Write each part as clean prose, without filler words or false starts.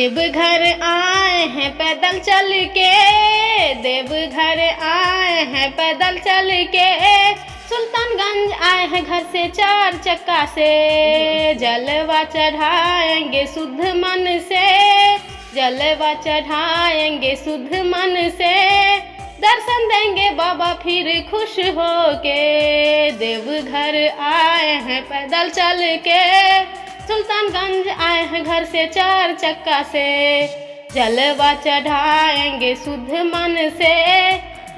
देवघर आए हैं पैदल चल के, देवघर आए हैं पैदल चल के, सुल्तानगंज आए हैं घर से चार चक्का से। जलवा चढ़ाएंगे शुद्ध मन से, जलवा चढ़ाएंगे शुद्ध मन से, दर्शन देंगे बाबा फिर खुश होके। देवघर आए हैं पैदल चल के, सुल्तानगंज आए हैं घर से चार चक्का से। जलवा चढ़ाएंगे शुद्ध मन से,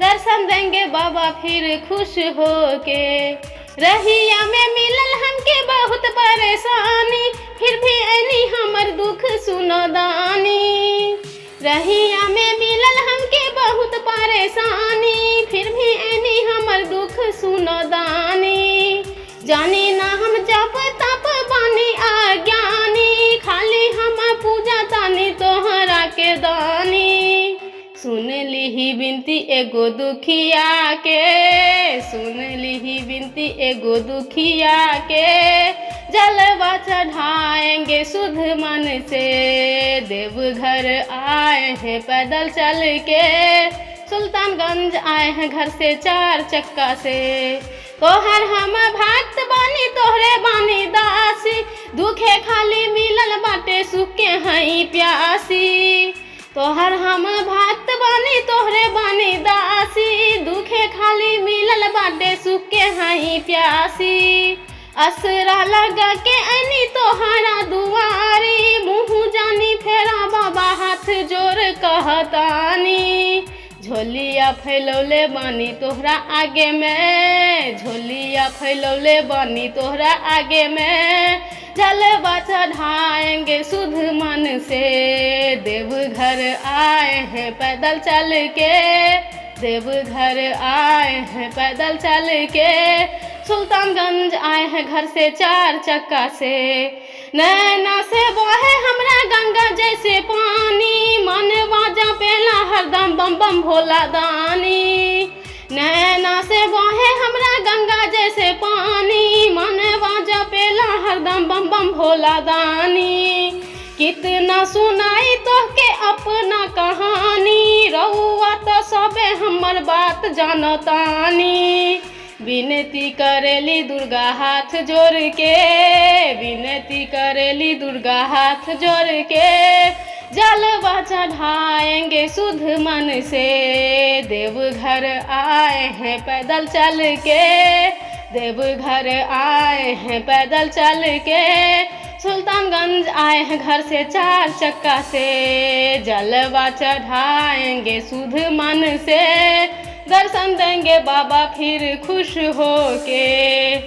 दर्शन देंगे बाबा फिर खुश होके। रहिया में मिलल हमके बहुत परेशानी, फिर भी ऐनी हमर दुख सुनो दानी। रहिया में मिलल हमके बहुत परेशानी, फिर भी ऐनी हमर दुख सुनो दानी। जानी ना हम जप तप बानी अज्ञानी, खाली हम पूजा तानी तोहरा के दानी। सुन लीही बिनती एगो दुखिया के, सुन लीही बिनती एगो दुखिया के, जलवा चढ़ाएंगे शुद्ध मन से। देवघर आए हैं पैदल चल के, सुल्तानगंज आए हैं घर से चार चक्का से। तोहर हम भक्त बानी तोहरे बानी दासी, दुखे खाली मिलल बाटे सुख के हई प्यासी। तोहर हम भक्त बानी तोहरे बानी दासी, दुखे खाली मिलल बाटे सुख के हई प्यासी। असरा लगा के ऐनी तोहरा दुआरी, मुँह जानी फेरा बाबा हाथ जोड़ कहतानी। झोलिया फैलौले बानी तोहरा आगे में, झोलिया फैलौले बानी तोहरा आगे में, जलवा चढ़ाएंगे शुद्ध मन से। देवघर आए हैं पैदल चल के, देवघर आए हैं पैदल चल के, सुल्तानगंज आए हैं घर से चार चक्का से। नैना से बहे हमरा गंगा जैसे पानी, मनवा जपेला हरदम बम बम भोला दानी। नैना से बहे हमरा गंगा जैसे पानी, मनवा जपेला हरदम बम बम भोला दानी। कितना सुनाई तोहके अपना कहानी, रउआ तो सबे हमर बात जानतानी। विनती करेली दुर्गा हाथ जोड़ के, विनती करेली दुर्गा हाथ जोड़ के, जलवा चढ़ाएंगे शुद्ध मन से। देवघर आए हैं पैदल चल के, देवघर आए हैं पैदल चल के, सुल्तानगंज आए हैं घर से चार चक्का से। जलवा चढ़ाएंगे शुद्ध मन से, दर्शन देंगे बाबा फिर खुश होके।